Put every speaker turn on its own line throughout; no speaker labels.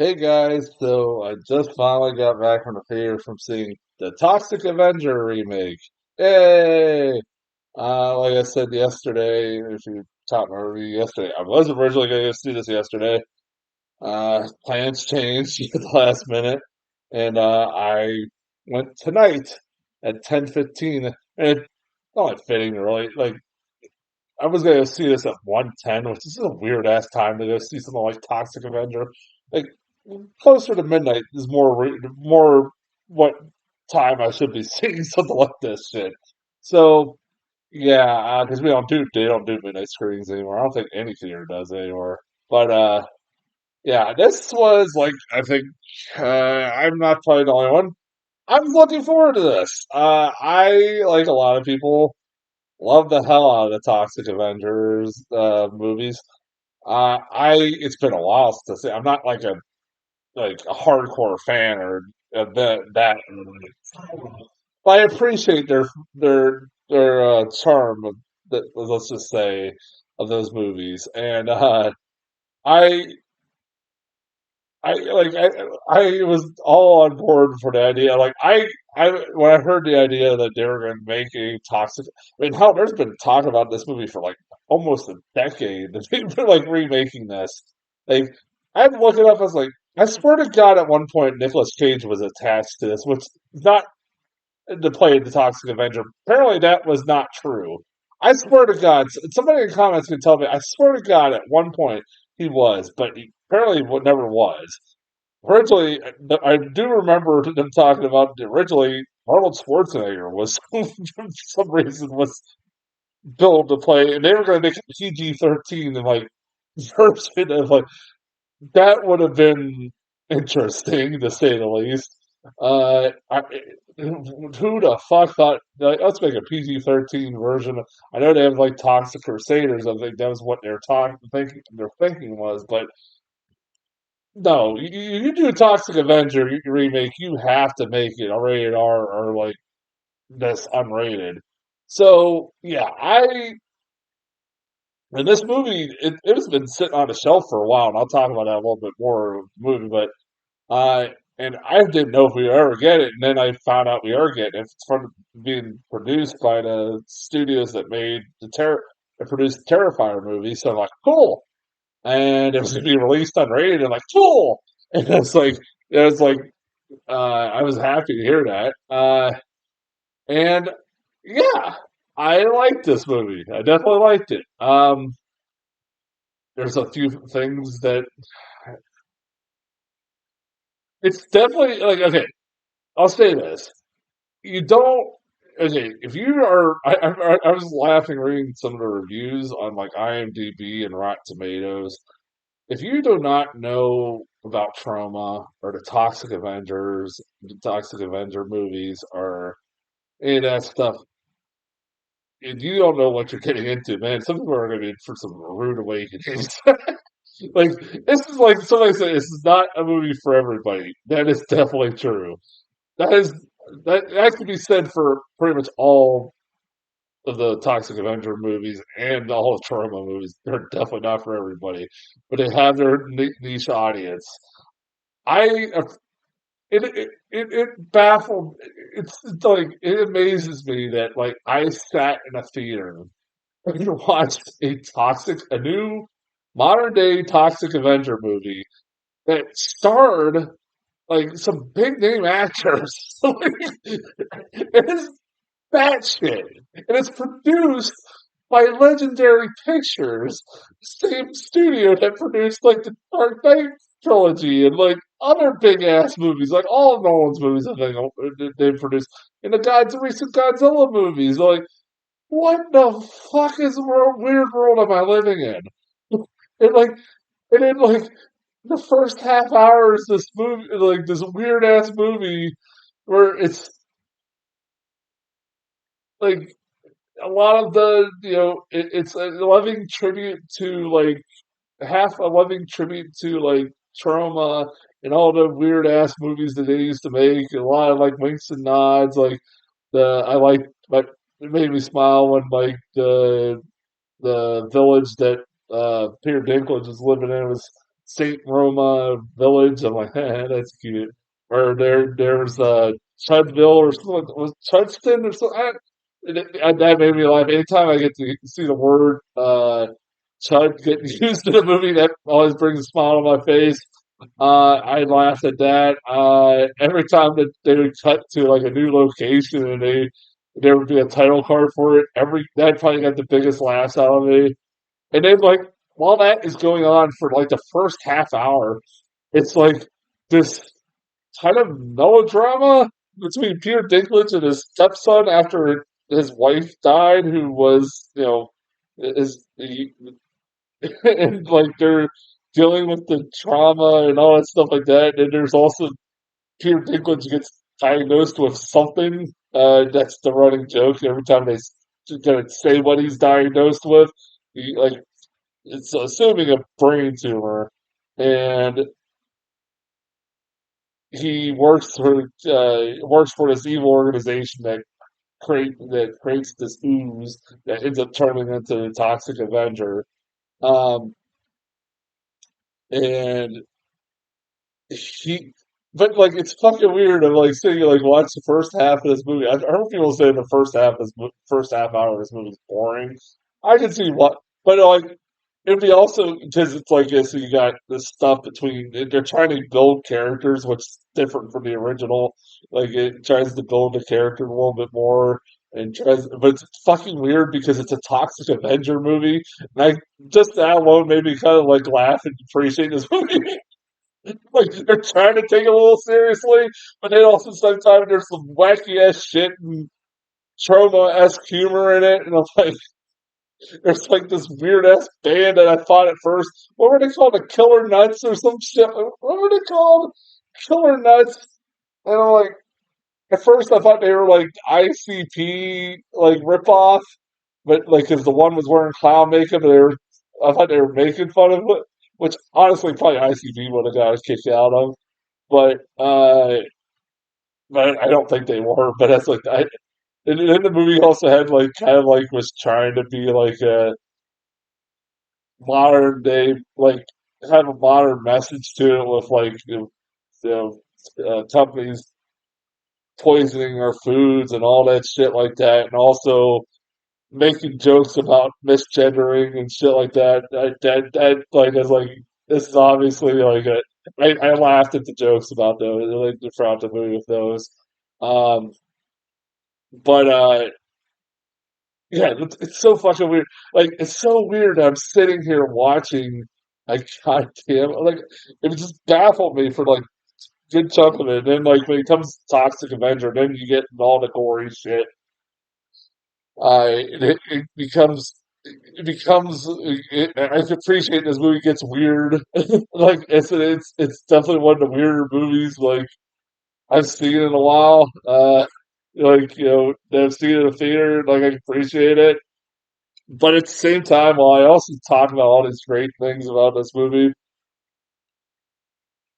Hey guys, so I just finally got back from the theater from seeing the Toxic Avenger remake. Yay! Like I said yesterday, if you taught my review yesterday, I was originally going to see this yesterday. Plans changed at the last minute, and I went tonight at 10:15, and it's not fitting really. Like I was going to see this at 1:10, which is a weird ass time to go see something like Toxic Avenger. Like closer to midnight is more what time I should be seeing something like this shit. So yeah, because they don't do midnight screenings anymore. I don't think any theater does anymore. But yeah, this was like I think I'm not probably the only one. I'm looking forward to this. I like a lot of people love the hell out of the Toxic Avengers movies. I it's been a while since I'm not like a hardcore fan or that. But I appreciate their charm of let's just say of those movies, and I I was all on board for the idea. I when I heard the idea that they were going to make a toxic. I mean, hell, there's been talk about this movie for like almost a decade. They've been like remaking this. Like I had to look it up. I was like, I swear to God, at one point Nicolas Cage was attached to this, which is not to play the Toxic Avenger. Apparently, that was not true. I swear to God, somebody in the comments can tell me. I swear to God, at one point he was, but he apparently never was. Originally, I do remember them talking about originally Arnold Schwarzenegger was for some reason was billed to play, and they were going to make it PG-13 and like version of like that would have been interesting to say the least. Who the fuck thought like, let's make a PG-13 version? I know they have like Toxic Crusaders. I think that was what they're talking thinking their thinking was, but no, you do a Toxic Avenger remake, you have to make it a rated R or like this unrated. So yeah, I and this movie it has been sitting on the shelf for a while, and I'll talk about that a little bit more of the movie, but and I didn't know if we would ever get it, and then I found out we are getting it. It's from being produced by the studios that made that produced the Terrifier movie. So I'm like, cool. And it was going to be released unrated, and like, cool. And it was like, I was happy to hear that. And yeah, I liked this movie. I definitely liked it. There's a few things that it's definitely like, okay, I'll say this. You don't okay if you are I was laughing reading some of the reviews on like IMDb and Rotten Tomatoes. If you do not know about Trauma or the Toxic Avenger movies or any of that stuff, and you don't know what you're getting into, man, some people are going to be in for some rude awakenings. Like this is like somebody said, this is not a movie for everybody. That is definitely true. That is that could be said for pretty much all of the Toxic Avenger movies and all the Trauma movies. They're definitely not for everybody, but they have their niche audience. I it baffled. It's like it amazes me that like I sat in a theater and watched a new modern day Toxic Avenger movie that starred like some big name actors. It's batshit, and it's produced by Legendary Pictures, the same studio that produced like the Dark Knight trilogy and like other big ass movies, like all of Nolan's movies. I think they've produced, and the recent Godzilla movies. Like, what the fuck is the weird world am I living in? And like, and then like the first half hour is this movie, like this weird ass movie where it's like a lot of it's a loving tribute to like half a loving tribute to like trauma and all the weird ass movies that they used to make. A lot of like winks and nods. Like but it made me smile when like the village that Peter Dinklage was living in was Saint Roma Village. I'm like, that's cute. Or there's Chudville or something. Was Chudston or something? That made me laugh. Anytime I get to see the word Chud getting used in a movie, that always brings a smile on my face. I laughed at that. Every time that they would cut to like a new location and there would be a title card for it, every that probably got the biggest laughs out of me. And then like while that is going on for like the first half hour, it's like this kind of melodrama between Peter Dinklage and his stepson after his wife died, who was is and like they're dealing with the trauma and all that stuff like that. And there's also Peter Dinklage gets diagnosed with something. That's the running joke every time they kind of say what he's diagnosed with. Like it's assuming a brain tumor, and he works for this evil organization that creates this ooze that ends up turning into the Toxic Avenger. Um, and he, but like it's fucking weird. I'm like sitting like watch the first half of this movie. I've heard people say the first half hour of this movie is boring. I can see what, but like it'd be also because it's like so you got this stuff between they're trying to build characters, which is different from the original. Like it tries to build the character a little bit more and tries, but it's fucking weird because it's a Toxic Avenger movie, and I just that alone made me kind of like laugh and appreciate this movie. Like they're trying to take it a little seriously, but then also sometimes there's some wacky ass shit and trauma esque humor in it, and I'm like, there's like this weird ass band that I thought at first, what were they called? The Killer Nuts or some shit? What were they called? Killer Nuts. And I'm like, at first I thought they were like ICP like ripoff, but like because the one was wearing clown makeup, and I thought they were making fun of it, which honestly probably ICP would have got a kick out of. But but I don't think they were. But that's like and then the movie also had like kind of like was trying to be like a modern day like have a modern message to it with like companies poisoning our foods and all that shit like that, and also making jokes about misgendering and shit like that. That like is like this is obviously like a. I laughed at the jokes about those, like throughout the movie with those. Um, but yeah, it's so fucking weird. Like it's so weird. I'm sitting here watching. Like goddamn, like it just baffled me for like a good chunk of it. And then like when it comes to Toxic Avenger, then you get all the gory shit. It becomes I appreciate this movie gets weird. Like it's definitely one of the weirder movies like I've seen in a while. Like that I've seen in a theater. Like I appreciate it. But at the same time, while I also talk about all these great things about this movie,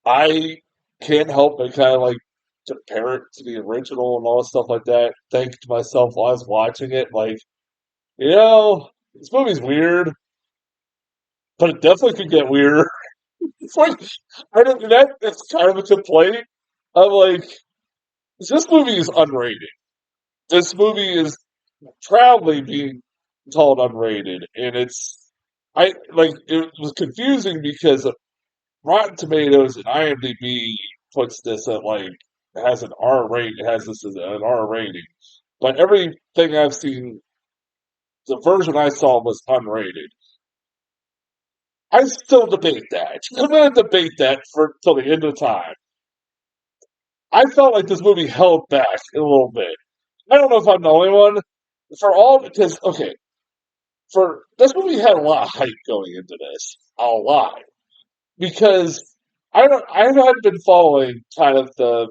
I can't help but kind of like compare it to the original and all stuff like that. Think to myself while I was watching it, like, this movie's weird, but it definitely could get weirder. It's like I don't that's kind of a complaint. I'm like, this movie is unrated. This movie is proudly being called unrated, and I like it was confusing because Rotten Tomatoes and IMDb puts this at like has an R rate, has this as an R rating. But everything I've seen, the version I saw was unrated. I still debate that. I'm going to debate that for till the end of time. I felt like this movie held back a little bit. I don't know if I'm the only one. For all because okay, for this movie had a lot of hype going into this, a lot because I haven't been following kind of the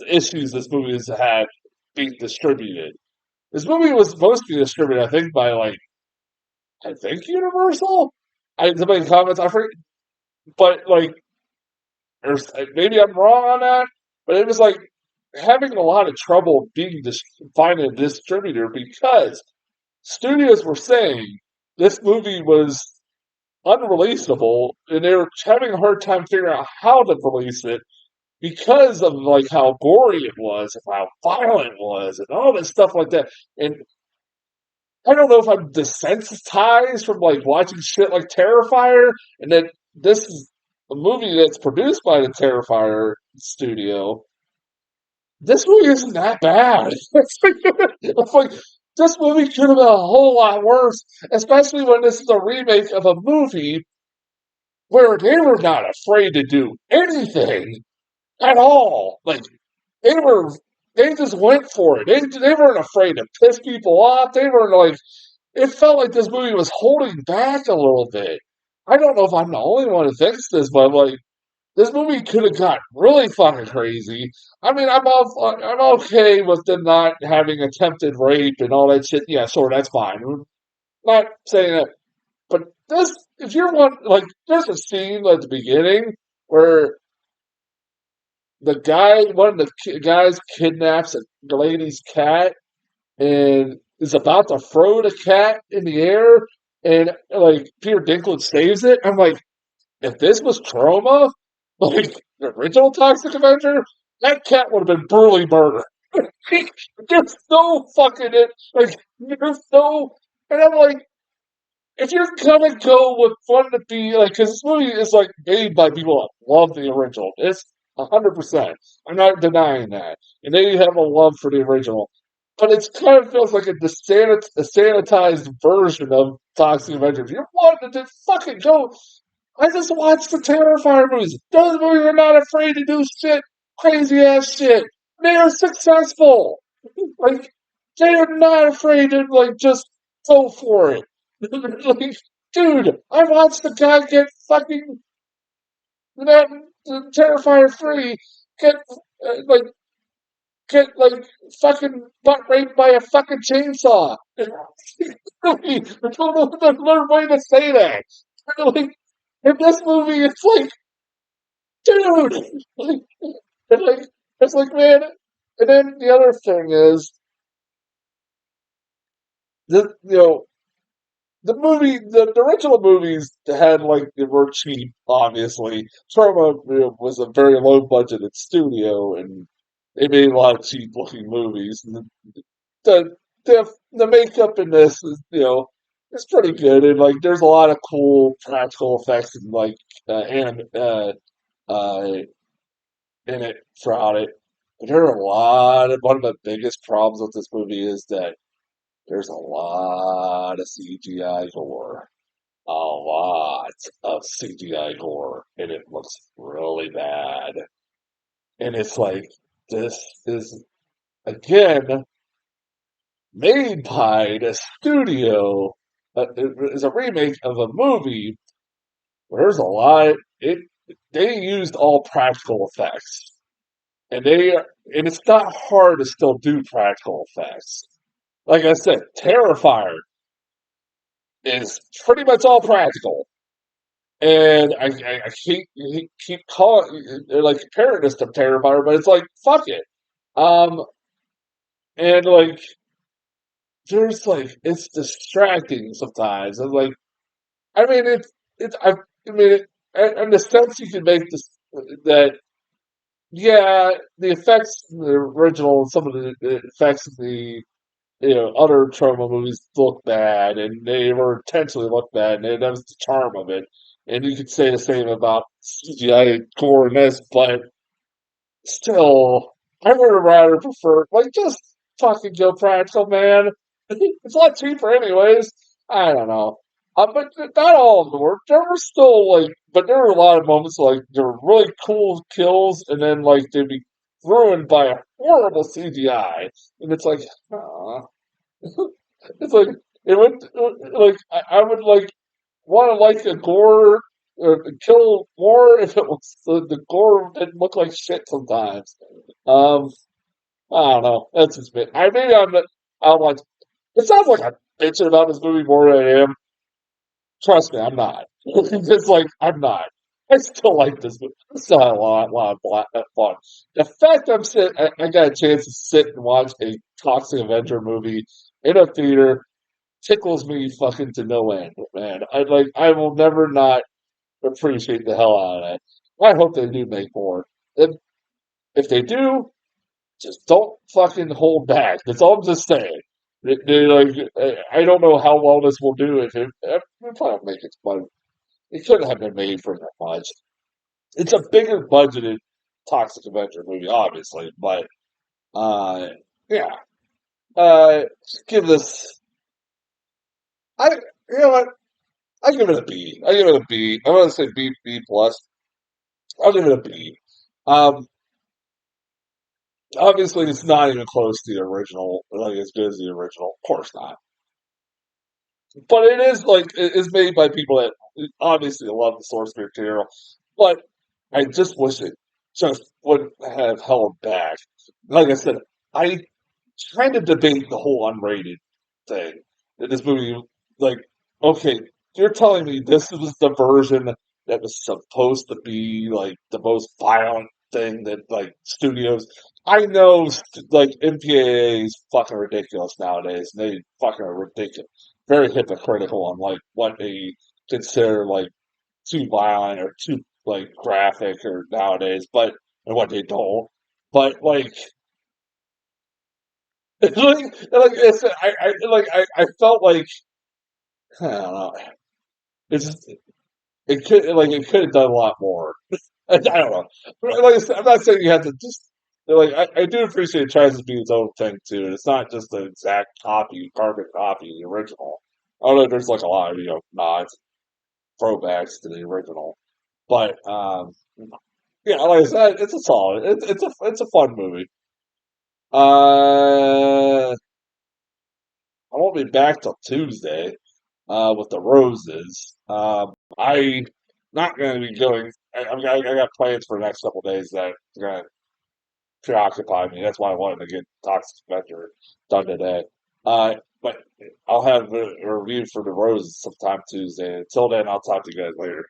issues this movie has had being distributed. This movie was supposed to be distributed, I think, by like I think Universal. Somebody comments, I forget, but like there's maybe I'm wrong on that, but it was like having a lot of trouble finding a distributor because studios were saying this movie was unreleasable, and they were having a hard time figuring out how to release it because of like how gory it was, and how violent it was, and all this stuff like that. And I don't know if I'm desensitized from like watching shit like Terrifier, and then this is a movie that's produced by the Terrifier studio. This movie isn't that bad. It's like this movie could have been a whole lot worse, especially when this is a remake of a movie where they were not afraid to do anything at all. Like they were, they just went for it. They weren't afraid to piss people off. They were like, it felt like this movie was holding back a little bit. I don't know if I'm the only one who thinks this, but like this movie could have got really fucking crazy. I mean, I'm okay with them not having attempted rape and all that shit. Yeah, sure, that's fine. I'm not saying that, but this, if you're one, like, there's a scene at the beginning where one of the guys kidnaps the lady's cat and is about to throw the cat in the air, and like Peter Dinklage saves it. I'm like, if this was Trauma, like the original Toxic Avenger, that cat would have been brutally murdered. There's no fucking it. Like, there's no. And I'm like, if you're gonna go with fun to be like, because this movie is like made by people that love the original. It's 100%. I'm not denying that, and they have a love for the original. But it kind of feels like a sanitized version of Toxic Avenger. If you wanted to fucking go, I just watched the Terrifier movies. Those movies are not afraid to do shit, crazy ass shit. They are successful. Like they are not afraid to like just go for it. Like, dude, I watched the guy get fucking that Terrifier 3 get like get fucking butt raped by a fucking chainsaw. Really, I don't know another way to say that. Like, in this movie, it's like, dude, like, it's like, it's like, man. And then the other thing is, you know, the original movies had like they were cheap, obviously. Trauma, was a very low budgeted studio, and they made a lot of cheap looking movies. And the makeup in this is it's pretty good, and like there's a lot of cool practical effects and like uh in it throughout it. But there are a lot of one of the biggest problems with this movie is that there's a lot of CGI gore. A lot of CGI gore, and it looks really bad. And it's like, this is, again, made by the studio. It is a remake of a movie where there's a lot. They used all practical effects, and it's not hard to still do practical effects. Like I said, Terrifier is pretty much all practical. And I keep calling like comparing this to Terrifier, but it's like fuck it. Um, and like there's like it's distracting sometimes. And like I mean I mean in the sense you can make this that yeah the effects in the original and some of the effects in the other trauma movies look bad, and they were intentionally look bad, and that was the charm of it. And you could say the same about CGI gore in this, but still, I would have rather preferred, like, just fucking go practical, man. It's a lot cheaper, anyways. I don't know. But not all of them were. There were still, like, but there were a lot of moments, like, there were really cool kills, and then, like, they'd be ruined by a horrible CGI. And it's like, aw. It's like it would like I would like want to like a gore or kill more if it was the gore didn't look like shit sometimes. Um, I don't know. That's just me. I'm like it sounds like I'm bitching about this movie more than I am. Trust me, I'm not. It's like I'm not. I still like this movie. I still had a lot of fun. The fact I got a chance to sit and watch a Toxic Avenger movie in a theater tickles me fucking to no end, man. I will never not appreciate the hell out of that. I hope they do make more. If if they do, just don't fucking hold back. That's all I'm just saying. I don't know how well this will do. If it probably won't make its money. It couldn't have been made for that much. It's a bigger budgeted Toxic Avenger movie, obviously, but uh, yeah. Give this. I you know what? I give it a B. I give it a B. I want to say B plus. I'll give it a B. Um, Obviously, it's not even close to the original, like as good as the original. Of course not. But it is like it is made by people that obviously love the source material. But I just wish it just would have held back. Like I said, I trying to debate the whole unrated thing in this movie. Like, okay, you're telling me this was the version that was supposed to be like the most violent thing that like studios. I know, like MPAA is fucking ridiculous nowadays. And they fucking are ridiculous, very hypocritical on like what they consider like too violent or too like graphic or nowadays, but and what they don't. But I felt like I don't know. It's just, it could have done a lot more. I don't know. Like I said, I'm not saying you have to just I do appreciate it tries to be its own thing too. And it's not just an exact copy, carbon copy of the original. Although there's like a lot of nods, throwbacks to the original. But yeah, like I said, it's a solid. It's a fun movie. I won't be back till Tuesday. With the roses. I not going to be going. I got plans for the next couple of days that are going to preoccupy me. That's why I wanted to get Toxic Avenger done today. But I'll have a review for the roses sometime Tuesday. Until then, I'll talk to you guys later.